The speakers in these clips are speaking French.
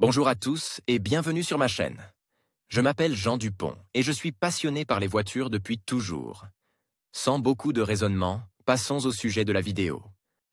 Bonjour à tous et bienvenue sur ma chaîne. Je m'appelle Jean Dupont et je suis passionné par les voitures depuis toujours. Sans beaucoup de raisonnement, passons au sujet de la vidéo.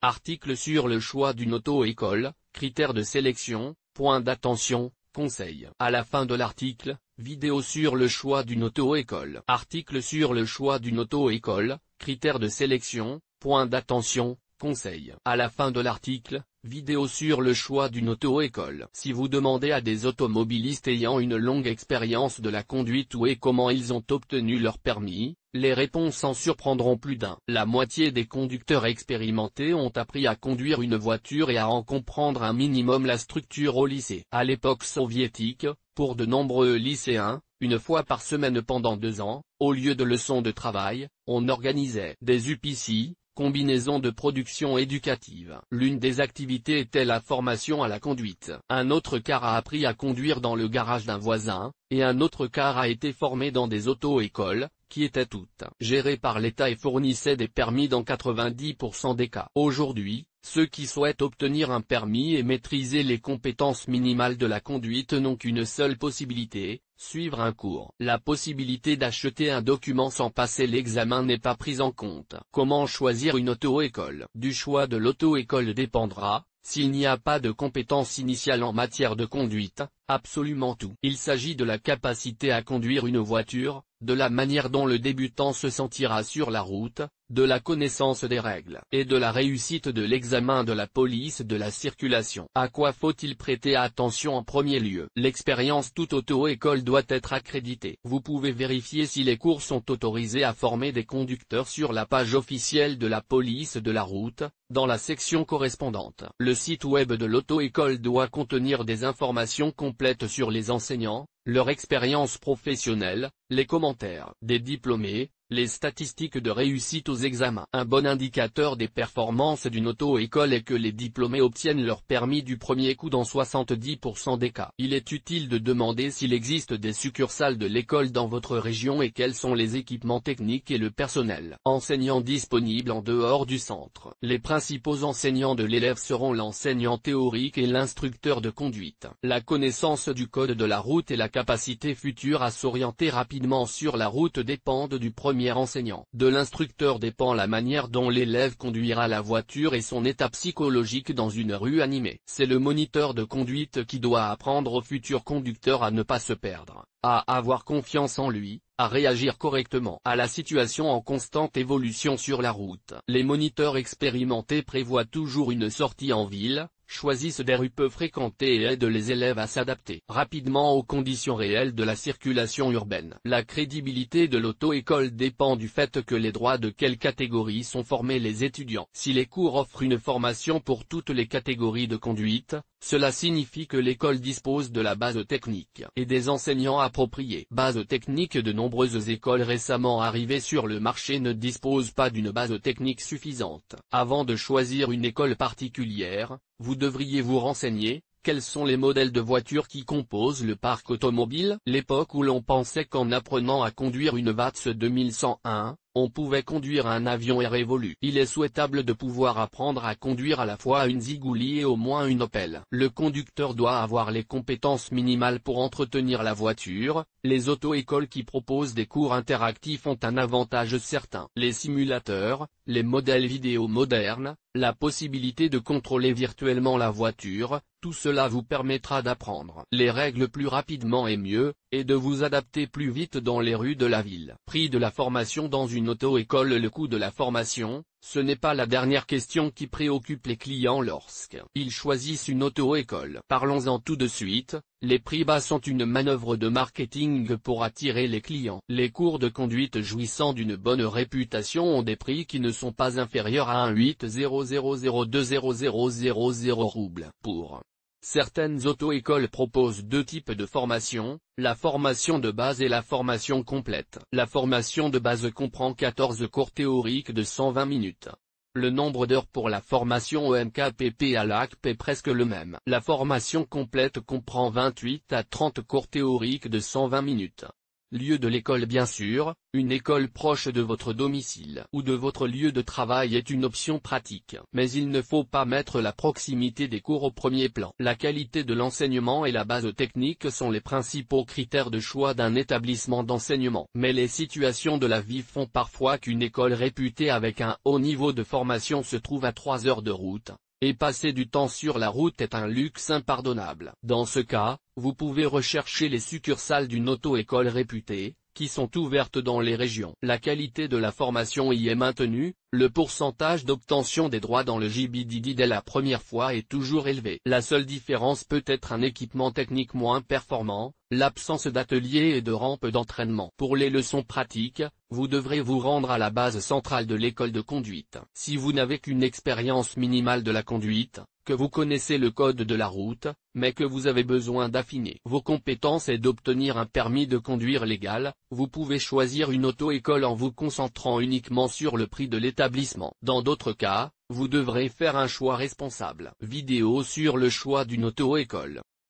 Article sur le choix d'une auto-école, critères de sélection, points d'attention, conseils. À la fin de l'article, vidéo sur le choix d'une auto-école. Article sur le choix d'une auto-école, critères de sélection, points d'attention, conseils. À la fin de l'article, vidéo sur le choix d'une auto-école. Si vous demandez à des automobilistes ayant une longue expérience de la conduite où et comment ils ont obtenu leur permis, les réponses en surprendront plus d'un. La moitié des conducteurs expérimentés ont appris à conduire une voiture et à en comprendre un minimum la structure au lycée. À l'époque soviétique, pour de nombreux lycéens, une fois par semaine pendant 2 ans, au lieu de leçons de travail, on organisait des UPC, combinaison de production éducative. L'une des activités était la formation à la conduite. Un autre quart a appris à conduire dans le garage d'un voisin, et un autre quart a été formé dans des auto-écoles, qui étaient toutes gérées par l'État et fournissaient des permis dans 90% des cas. Aujourd'hui, ceux qui souhaitent obtenir un permis et maîtriser les compétences minimales de la conduite n'ont qu'une seule possibilité, suivre un cours. La possibilité d'acheter un document sans passer l'examen n'est pas prise en compte. Comment choisir une auto-école? Du choix de l'auto-école dépendra, s'il n'y a pas de compétences initiales en matière de conduite, absolument tout. Il s'agit de la capacité à conduire une voiture, de la manière dont le débutant se sentira sur la route, de la connaissance des règles, et de la réussite de l'examen de la police de la circulation. À quoi faut-il prêter attention en premier lieu? L'expérience. Toute auto-école doit être accréditée. Vous pouvez vérifier si les cours sont autorisés à former des conducteurs sur la page officielle de la police de la route, dans la section correspondante. Le site web de l'auto-école doit contenir des informations complètes sur les enseignants, leur expérience professionnelle, les commentaires des diplômés, les statistiques de réussite aux examens. Un bon indicateur des performances d'une auto-école est que les diplômés obtiennent leur permis du premier coup dans 70% des cas. Il est utile de demander s'il existe des succursales de l'école dans votre région et quels sont les équipements techniques et le personnel enseignant disponible en dehors du centre. Les principaux enseignants de l'élève seront l'enseignant théorique et l'instructeur de conduite. La connaissance du code de la route et la capacité future à s'orienter rapidement sur la route dépendent du premier enseignant. De l'instructeur dépend la manière dont l'élève conduira la voiture et son état psychologique dans une rue animée. C'est le moniteur de conduite qui doit apprendre au futur conducteur à ne pas se perdre, à avoir confiance en lui, à réagir correctement à la situation en constante évolution sur la route. Les moniteurs expérimentés prévoient toujours une sortie en ville, choisissent des rues peu fréquentées et aident les élèves à s'adapter rapidement aux conditions réelles de la circulation urbaine. La crédibilité de l'auto-école dépend du fait que les droits de quelle catégorie sont formés les étudiants. Si les cours offrent une formation pour toutes les catégories de conduite, cela signifie que l'école dispose de la base technique et des enseignants appropriés. Base technique. De nombreuses écoles récemment arrivées sur le marché ne disposent pas d'une base technique suffisante. Avant de choisir une école particulière, vous devriez vous renseigner. Quels sont les modèles de voitures qui composent le parc automobile? L'époque où l'on pensait qu'en apprenant à conduire une VATS 2101, on pouvait conduire un avion est révolue. Il est souhaitable de pouvoir apprendre à conduire à la fois une Ziguli et au moins une Opel. Le conducteur doit avoir les compétences minimales pour entretenir la voiture. Les auto-écoles qui proposent des cours interactifs ont un avantage certain. Les simulateurs, les modèles vidéo modernes, la possibilité de contrôler virtuellement la voiture, tout cela vous permettra d'apprendre les règles plus rapidement et mieux, et de vous adapter plus vite dans les rues de la ville. Prix de la formation dans une auto-école. Le coût de la formation, ce n'est pas la dernière question qui préoccupe les clients lorsqu'ils choisissent une auto-école. Parlons-en tout de suite. Les prix bas sont une manœuvre de marketing pour attirer les clients. Les cours de conduite jouissant d'une bonne réputation ont des prix qui ne sont pas inférieurs à 1,800,200,000 roubles. Pour certaines auto-écoles proposent 2 types de formation, la formation de base et la formation complète. La formation de base comprend 14 cours théoriques de 120 minutes. Le nombre d'heures pour la formation au MKPP à l'ACP est presque le même. La formation complète comprend 28 à 30 cours théoriques de 120 minutes. lieu de l'école bien sûr, une école proche de votre domicile ou de votre lieu de travail est une option pratique. Mais il ne faut pas mettre la proximité des cours au premier plan. La qualité de l'enseignement et la base technique sont les principaux critères de choix d'un établissement d'enseignement. Mais les situations de la vie font parfois qu'une école réputée avec un haut niveau de formation se trouve à 3 heures de route. Et passer du temps sur la route est un luxe impardonnable. Dans ce cas, vous pouvez rechercher les succursales d'une auto-école réputée, qui sont ouvertes dans les régions. La qualité de la formation y est maintenue, le pourcentage d'obtention des droits dans le JBDD dès la première fois est toujours élevé. La seule différence peut être un équipement technique moins performant, l'absence d'ateliers et de rampes d'entraînement. Pour les leçons pratiques, vous devrez vous rendre à la base centrale de l'école de conduite. Si vous n'avez qu'une expérience minimale de la conduite, que vous connaissez le code de la route, mais que vous avez besoin d'affiner vos compétences et d'obtenir un permis de conduire légal, vous pouvez choisir une auto-école en vous concentrant uniquement sur le prix de l'établissement. Dans d'autres cas, vous devrez faire un choix responsable. Vidéo sur le choix d'une auto-école.